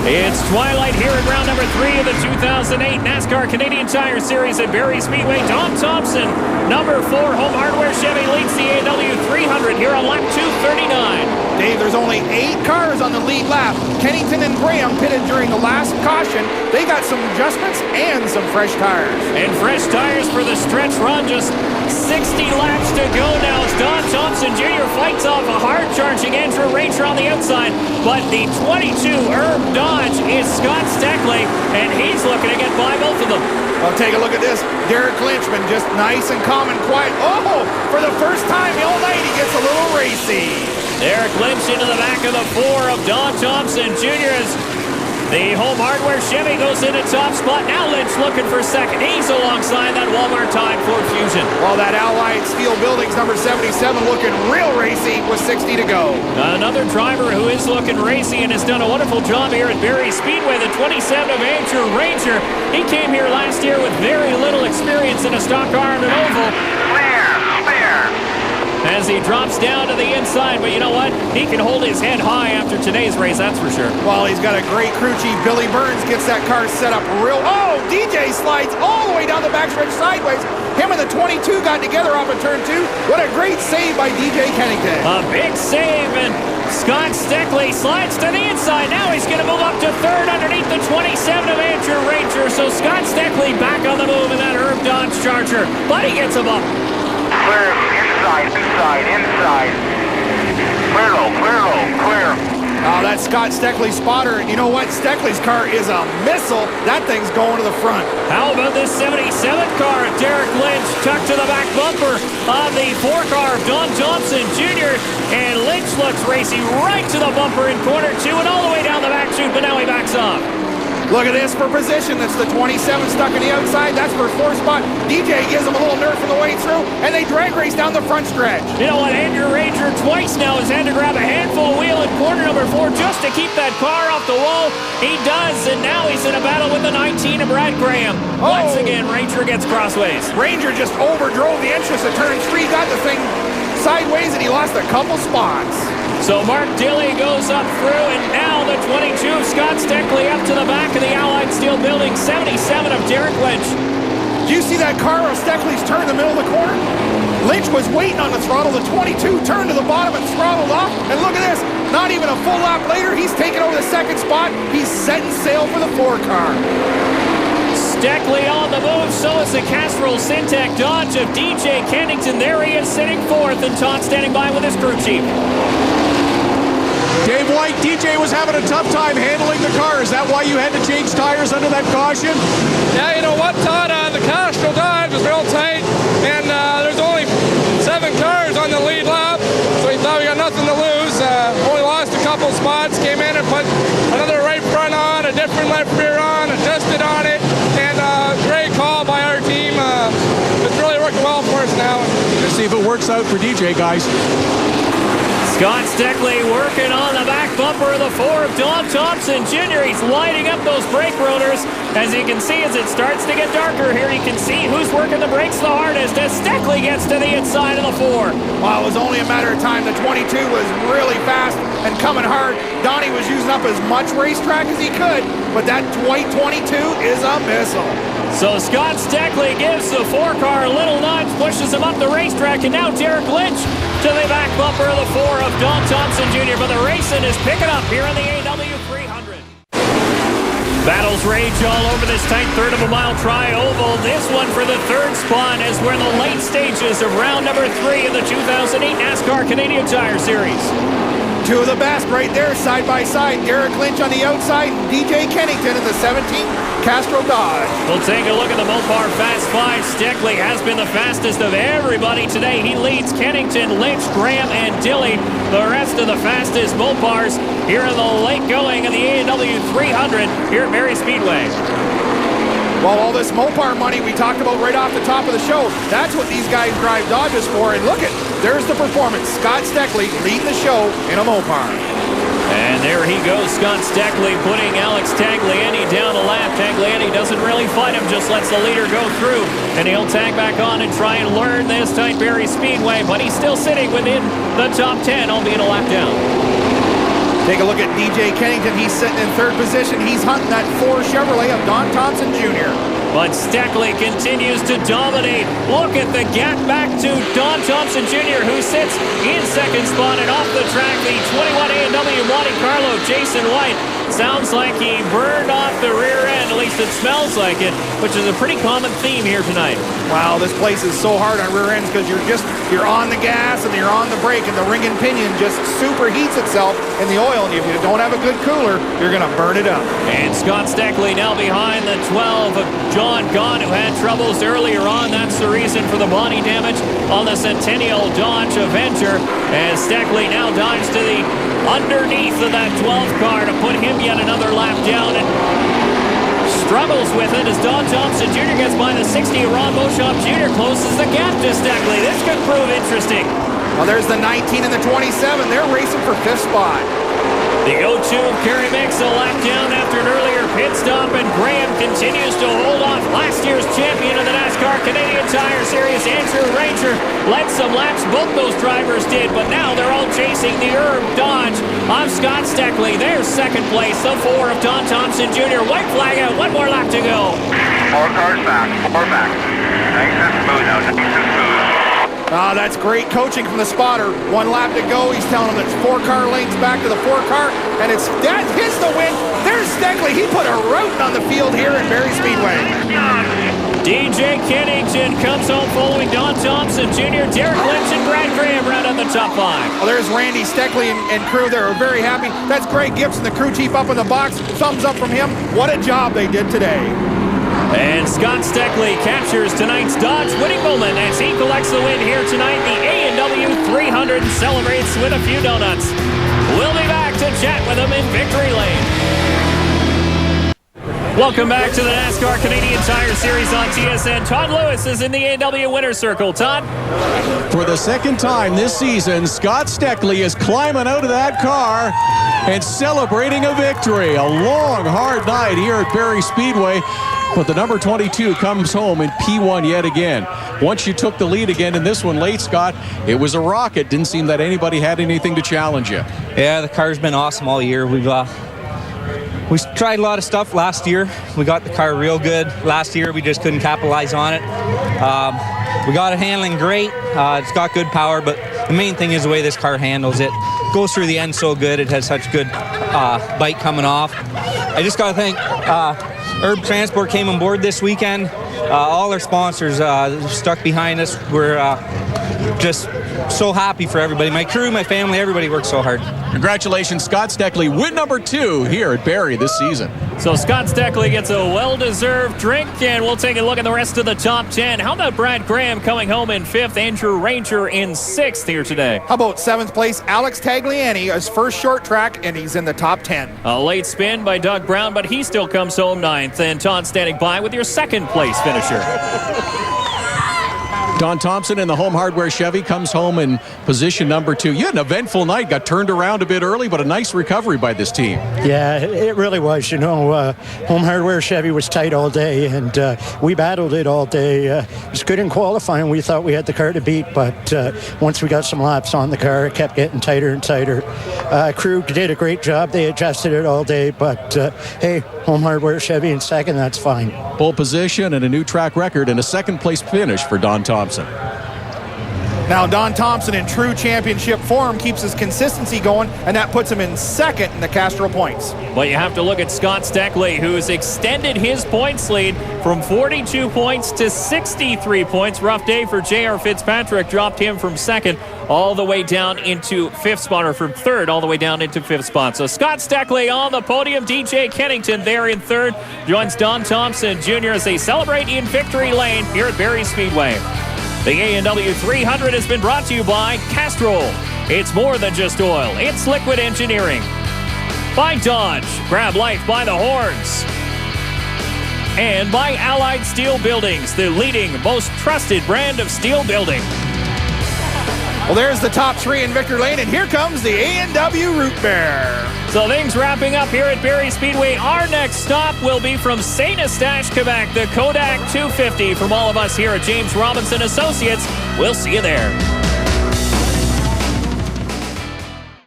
It's twilight here at round number 3 of the 2008 NASCAR Canadian Tire Series at Barrie Speedway. Don Thompson, number 4 Home Hardware Chevy, leads the AW 300 here on lap 239. Dave, there's only 8 cars on the lead lap. Kennington and Graham pitted during the last caution. They got some adjustments and some fresh tires. And fresh tires for the stretch run. Just 60 laps to go now as Don Thompson Jr. fights off a hard-charging Andrew Ranger on the outside. But the 22 Herb Dodge is Scott Steckly, and he's looking to get by both of them. Well, take a look at this. Derek Lynchman just nice and calm and quiet. Oh, for the first time all night, he gets a little racy. Derek Lynch into the back of the 4 of Don Thompson Jr. as the Home Hardware Chevy goes into top spot. Now Lynch looking for second. He's alongside that Walmart-tied Ford Fusion. Well, that Allied Steel Buildings number 77 looking real racy with 60 to go. Another driver who is looking racy and has done a wonderful job here at Barrie Speedway, the 27 of Andrew Ranger. He came here last year with very little experience in a stock car and an oval. As he drops down to the inside, but you know what? He can hold his head high after today's race, that's for sure. Well, he's got a great crew chief. Billy Burns gets that car set up real... Oh, DJ slides all the way down the backstretch sideways. Him and the 22 got together off of turn 2. What a great save by DJ Kennington. A big save, and Scott Steckly slides to the inside. Now he's going to move up to third underneath the 27 of Andrew Ranger. So Scott Steckly back on the move in that Herb Dodge Charger. But he gets him up. Clear, inside. Clear low, clear. Oh, that's Scott Steckly's spotter. And you know what? Steckly's car is a missile. That thing's going to the front. How about this 77 car of Derek Lynch tucked to the back bumper of the 4 car of Don Thompson Jr. And Lynch looks racy right to the bumper in corner 2 and all the way down the back chute, but now he backs off. Look at this for position. That's the 27 stuck in the outside. That's for 4th spot. DJ gives him a little nerf on the way through, and they drag race down the front stretch. You know what? Andrew Ranger twice now has had to grab a handful of wheel in corner number 4 just to keep that car off the wall. He does, and now he's in a battle with the 19 of Brad Graham. Once again, Ranger gets crossways. Ranger just overdrove the entrance of turn 3, got the thing sideways, and he lost a couple spots. So Mark Dilley goes up through, and now the 22 of Scott Steckly up to the back of the Allied Steel Building, 77 of Derek Lynch. Do you see that car of Steckly's turn in the middle of the corner? Lynch was waiting on the throttle. The 22 turned to the bottom and throttled off. And look at this. Not even a full lap later, he's taking over the 2nd spot. He's setting sail for the 4 car. Steckly on the move, so is the Castrol Syntec Dodge of DJ Kennington. There he is sitting 4th, and Todd standing by with his crew chief. Dave White, DJ was having a tough time handling the car. Is that why you had to change tires under that caution? Yeah, you know what, Todd? The Castrol Dodge was real tight, and there's only 7 cars on the lead lap, so he thought we got nothing to lose. Only lost a couple spots, came in and put another right front on, a different left rear on, adjusted on it, and great call by our team. It's really working well for us now. Let's see if it works out for DJ, guys. Scott Steckly working on the back bumper of the 4 of Don Thompson Jr. He's lighting up those brake rotors. As you can see, as it starts to get darker here, you can see who's working the brakes the hardest as Steckly gets to the inside of the 4. Well, it was only a matter of time. The 22 was really fast and coming hard. Donnie was using up as much racetrack as he could, but that white 22 is a missile. So Scott Steckly gives the 4 car a little nudge, pushes him up the racetrack, and now Derek Lynch to the back bumper of the 4 of Don Thompson Jr. But the racing is picking up here in the AW 300. Battles rage all over this tight third of a mile tri-oval. This one for the 3rd spot as we're in the late stages of round number 3 of the 2008 NASCAR Canadian Tire Series. 2 of the best right there, side by side. Derek Lynch on the outside, DJ Kennington in the 17 Castrol Dodge. We'll take a look at the Mopar Fast 5. Steckly has been the fastest of everybody today. He leads Kennington, Lynch, Graham, and Dilley. The rest of the fastest Mopars here in the late going of the AW 300 here at Barrie Speedway. Well, all this Mopar money we talked about right off the top of the show, that's what these guys drive Dodges for. And look there's the performance. Scott Steckly leading the show in a Mopar. And there he goes, Scott Steckly putting Alex Tagliani down a lap. Tagliani doesn't really fight him, just lets the leader go through. And he'll tag back on and try and learn this tight Barrie Speedway. But he's still sitting within the top 10, albeit a lap down. Take a look at DJ Kennington. He's sitting in third position. He's hunting that 4 Chevrolet of Don Thompson Jr. But Steckly continues to dominate. Look at the gap back to Don Thompson Jr., who sits in second spot, and off the track, the 21 A&W Monte Carlo, Jason White. Sounds like he burned off the rear end, at least it smells like it, which is a pretty common theme here tonight. Wow, this place is so hard on rear ends because you're on the gas and you're on the brake, and the ring and pinion just superheats itself in the oil, and if you don't have a good cooler, you're going to burn it up. And Scott Steckly now behind the 12 of John Gahn, who had troubles earlier on. That's the reason for the body damage on the Centennial Dodge Avenger. And Steckly now dives to the underneath of that 12 car to put him yet another lap down, and struggles with it as Don Thompson Jr. gets by the 60. Ron Beauchamp Jr. closes the gap to Steckly. This could prove interesting. Well, there's the 19 and the 27. They're racing for 5th spot. The 0-2 Kerry makes a lap down after an earlier pit stop, and Graham continues to hold off last year's champion of the NASCAR Canadian Tire Series, Andrew Ranger. Led some laps, both those drivers did, but now they're all chasing the Herb Dodge of Scott Steckly. There's second place, the 4 of Don Thompson Jr. White flag out, 1 more lap to go. 4 cars back, 4 back. Nice and smooth out, nice and smooth. That's great coaching from the spotter. 1 lap to go. He's telling them it's 4 car lengths back to the 4 car, and it's that hits the win. There's Steckly. He put a rout on the field here at Barrie Speedway. DJ Kennington comes home following Don Thompson Jr. Derek Lynch and Brad Graham round out the top 5. Well, there's Randy Steckly and crew. They're very happy. That's Greg Gibson, the crew chief, up in the box. Thumbs up from him. What a job they did today. And Scott Steckly captures tonight's Dodge winning moment as he collects the win here tonight, the A&W 300, and celebrates with a few donuts. We'll be back to chat with him in Victory Lane. Welcome back to the NASCAR Canadian Tire Series on TSN. Todd Lewis is in the A&W winner's circle. Todd? For the second time this season, Scott Steckly is climbing out of that car and celebrating a victory. A long, hard night here at Barrie Speedway. But the number 22 comes home in P1 yet again. Once you took the lead again in this one late, Scott, it was a rocket. Didn't seem that anybody had anything to challenge you. Yeah, the car's been awesome all year. We tried a lot of stuff last year. We got the car real good. Last year, we just couldn't capitalize on it. We got it handling great. It's got good power, but the main thing is the way this car handles it. Goes through the end so good. It has such good bite coming off. I just got to thank Herb Transport came on board this weekend. All our sponsors stuck behind us. We're just so happy for everybody. My crew, my family, everybody worked so hard. Congratulations, Scott Steckly. Win number 2 here at Barrie this season. So Scott Steckly gets a well-deserved drink, and we'll take a look at the rest of the top 10. How about Brad Graham coming home in 5th, Andrew Ranger in 6th here today? How about 7th place, Alex Tagliani, his first short track, and he's in the top 10. A late spin by Doug Brown, but he still comes home 9th. And Todd standing by with your 2nd place finisher. Don Thompson in the Home Hardware Chevy comes home in position number 2. You had an eventful night, got turned around a bit early, but a nice recovery by this team. Yeah, it really was. You know, Home Hardware Chevy was tight all day, and we battled it all day. It was good in qualifying. We thought we had the car to beat, but once we got some laps on the car, it kept getting tighter and tighter. Crew did a great job. They adjusted it all day, but hey, Home Hardware Chevy in 2nd, that's fine. Pole position and a new track record and a 2nd place finish for Don Thompson. Now, Don Thompson in true championship form keeps his consistency going, and that puts him in 2nd in the Castro points. But you have to look at Scott Steckly, who's extended his points lead from 42 points to 63 points. Rough day for J.R. Fitzpatrick, dropped him from 2nd all the way down into 5th spot, or from 3rd all the way down into 5th spot. So Scott Steckly on the podium. DJ Kennington there in 3rd. Joins Don Thompson Jr. as they celebrate in Victory Lane here at Barrie Speedway. The A&W 300 has been brought to you by Castrol. It's more than just oil, it's liquid engineering. By Dodge, grab life by the horns. And by Allied Steel Buildings, the leading, most trusted brand of steel building. Well, there's the top 3 in Victory Lane, and here comes the A&W Root Beer. So things wrapping up here at Barrie Speedway. Our next stop will be from St. Eustache, Quebec, the Kodak 250. From all of us here at James Robinson Associates, we'll see you there.